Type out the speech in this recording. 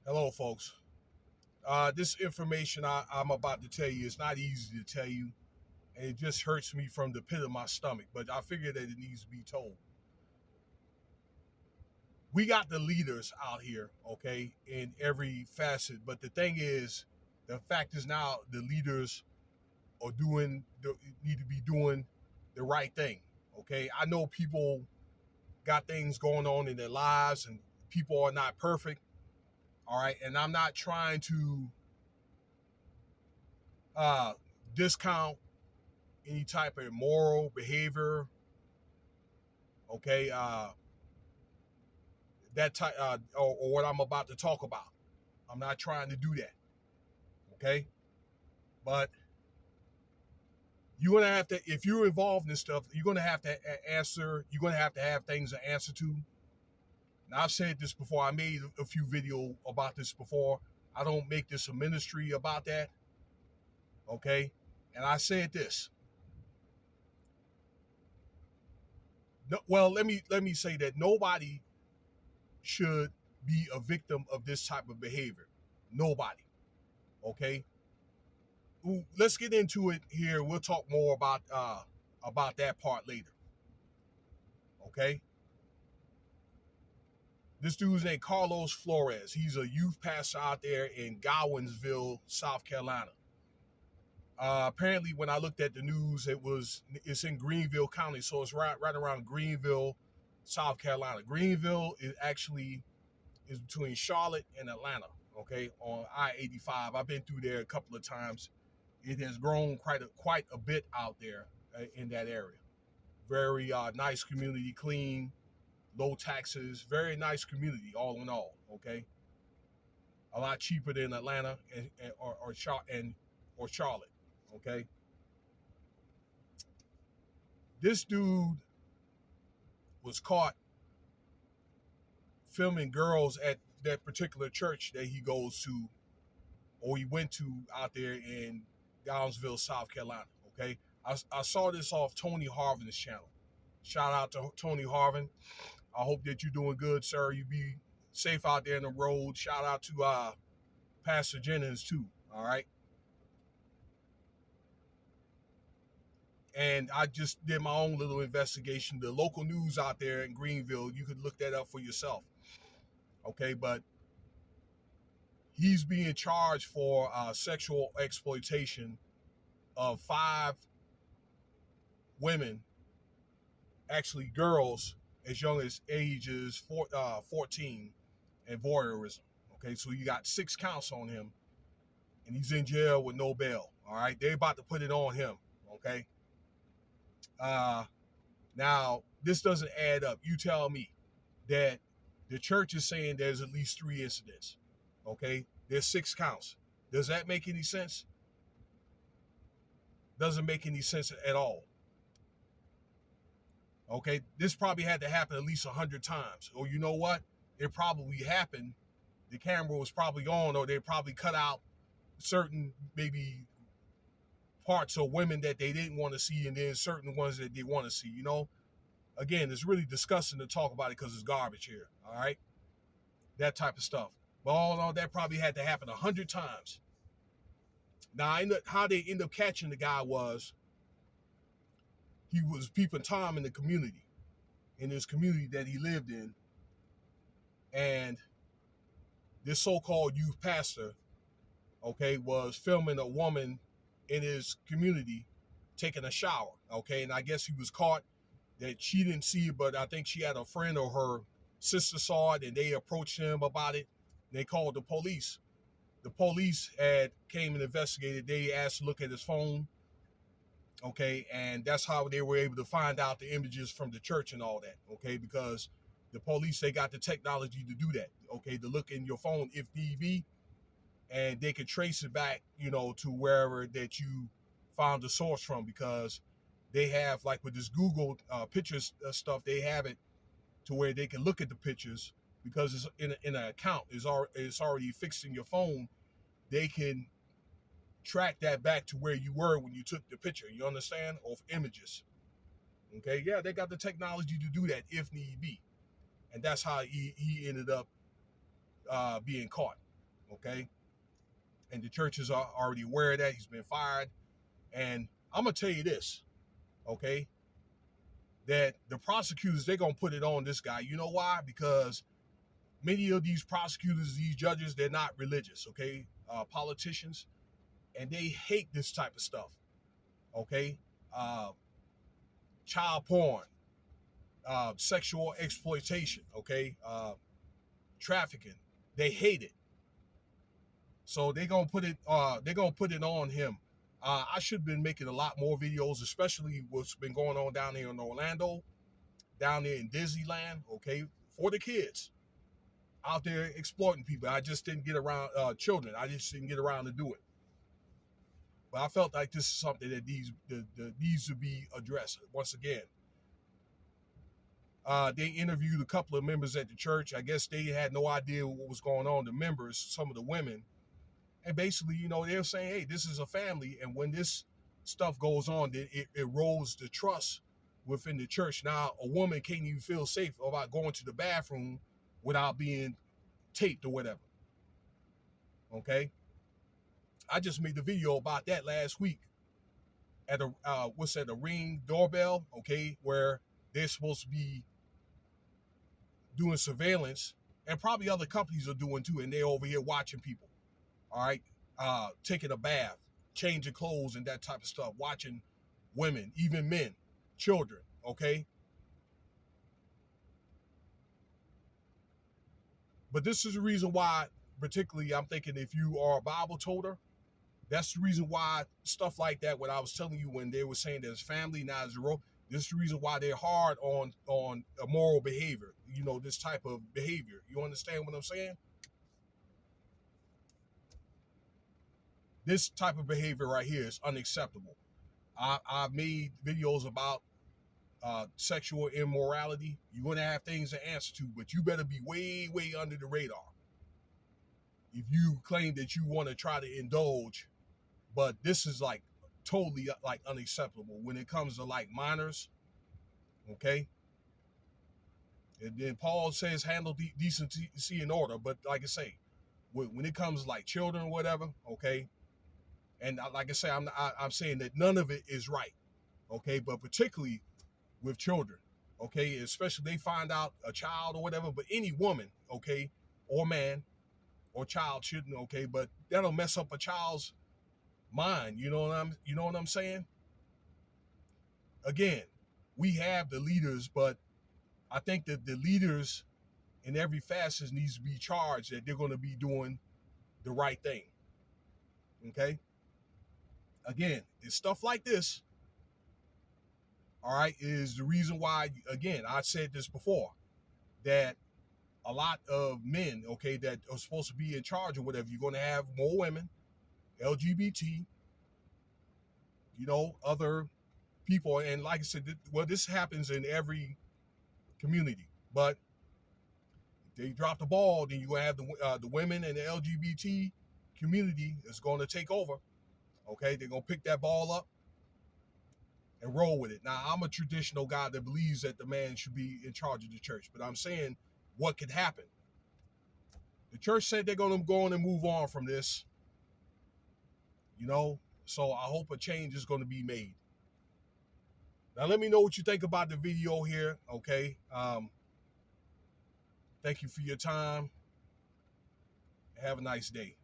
Hello, folks. This information I'm about to tell you is not easy to tell you, and it just hurts me from the pit of my stomach, but I figure that it needs to be told. We got the leaders out here, okay, in every facet, but the thing is, the fact is now the leaders are need to be doing the right thing, okay? I know people got things going on in their lives, and people are not perfect, all right? And I'm not trying to uh, discount any type of immoral behavior. Okay, that type or what I'm about to talk about. I'm not trying to do that. Okay, but you're gonna have to, if you're involved in this stuff, you're gonna have to answer. You're gonna have things to answer to. Now I've said this before. I made a few videos about this before. I don't make this a ministry about that. Okay, and I said this. No, well, let me say that nobody should be a victim of this type of behavior. Nobody. Okay. Let's get into it here. We'll talk more about that part later. Okay. This dude's named Carlos Flores. He's a youth pastor out there in Godwinsville, South Carolina. Apparently, when I looked at the news, it's in Greenville County, so it's right around Greenville, South Carolina. Greenville is between Charlotte and Atlanta. Okay, on I-85. I've been through there a couple of times. It has grown quite a bit out there in that area. Very nice community, clean, low taxes, very nice community all in all. Okay, a lot cheaper than Atlanta or Charlotte. Okay, this dude was caught filming girls at that particular church that he goes to or he went to out there in Gownsville, South Carolina. Okay, I saw this off Tony Harvin's channel. Shout out to Tony Harvin. I hope that you're doing good, sir. You be safe out there in the road. Shout out to Pastor Jennings too. All right. And I just did my own little investigation. The local news out there in Greenville, you could look that up for yourself. Okay, but he's being charged for sexual exploitation of 5 women, actually girls as young as ages 14, and voyeurism. Okay, so you got 6 counts on him, and he's in jail with no bail. All right, they're about to put it on him. Okay, uh, now this doesn't add up. You tell me that the church is saying there's at least 3 incidents. Okay, there's 6 counts. Does that make any sense? Doesn't make any sense at all. Okay, this probably had to happen at least 100 times. Or you know what? It probably happened. The camera was probably on, or they probably cut out certain maybe parts of women that they didn't want to see, and then certain ones that they want to see. Again, it's really disgusting to talk about it because it's garbage here. All right, that type of stuff. But all in all, that probably had to happen 100 times. Now, how they end up catching the guy was he was peeping Tom in the community, in his community that he lived in, and this so-called youth pastor, okay, was filming a woman in his community taking a shower, okay, and I guess he was caught that she didn't see it, but I think she had a friend or her sister saw it, and they approached him about it. They called the police. The police had came and investigated. They asked to look at his phone, okay, and that's how they were able to find out the images from the church and all that, okay, because the police, they got the technology to do that, okay, to look in your phone if need be, and they could trace it back, to wherever that you found the source from, because they have, like with this Google pictures stuff, they have it to where they can look at the pictures because it's in an account, it's already fixed in your phone. They can track that back to where you were when you took the picture, you understand, of images. Okay, yeah, they got the technology to do that if need be, and that's how he ended up being caught. okay? And the churches are already aware of that. He's been fired. And I'm going to tell you this, okay, that the prosecutors, they're going to put it on this guy. You know why? Because many of these prosecutors, these judges, they're not religious, okay? Politicians, and they hate this type of stuff, okay? Child porn, sexual exploitation, okay? Trafficking, they hate it. So they're gonna put it on him. I should have been making a lot more videos, especially what's been going on down here in Orlando, down there in Disneyland, okay, for the kids out there exploiting people. I just didn't get around children. I just didn't get around to do it. But I felt like this is something that needs to be addressed. Once again, they interviewed a couple of members at the church. I guess they had no idea what was going on. The members, some of the women, and basically, they're saying, hey, this is a family. And when this stuff goes on, it erodes the trust within the church. Now, a woman can't even feel safe about going to the bathroom without being taped or whatever. Okay? I just made the video about that last week at a Ring doorbell, okay, where they're supposed to be doing surveillance, and probably other companies are doing too, and they're over here watching people. All right, taking a bath, changing clothes and that type of stuff, watching women, even men, children, okay? But this is the reason why, particularly, I'm thinking if you are a Bible toter, that's the reason why stuff like that, what I was telling you when they were saying there's family, now zero, this is the reason why they're hard on immoral behavior, this type of behavior. You understand what I'm saying? This type of behavior right here is unacceptable. I've made videos about sexual immorality. You're going to have things to answer to, but you better be way, way under the radar. If you claim that you want to try to indulge, but this is like totally like unacceptable when it comes to like minors, okay? And then Paul says handle decency and order, but like I say, when it comes to like children or whatever, okay? And like I say, I'm saying that none of it is right, okay? But particularly with children, okay? Especially they find out a child or whatever, but any woman, okay, or man or child shouldn't, okay? But that'll mess up a child's mind. You know what I'm saying? Again, we have the leaders, but I think that the leaders in every facet needs to be charged that they're going to be doing the right thing. Okay? Again, it's stuff like this, all right, is the reason why, again, I said this before, that a lot of men, okay, that are supposed to be in charge or whatever, you're going to have more women, LGBT, other people. And like I said, this happens in every community. But if they drop the ball, then you're going to have the women and the LGBT community is going to take over. Okay, they're going to pick that ball up and roll with it. Now, I'm a traditional guy that believes that the man should be in charge of the church, but I'm saying what could happen. The church said they're going to go on and move on from this, so I hope a change is going to be made. Now, let me know what you think about the video here, okay? Thank you for your time. Have a nice day.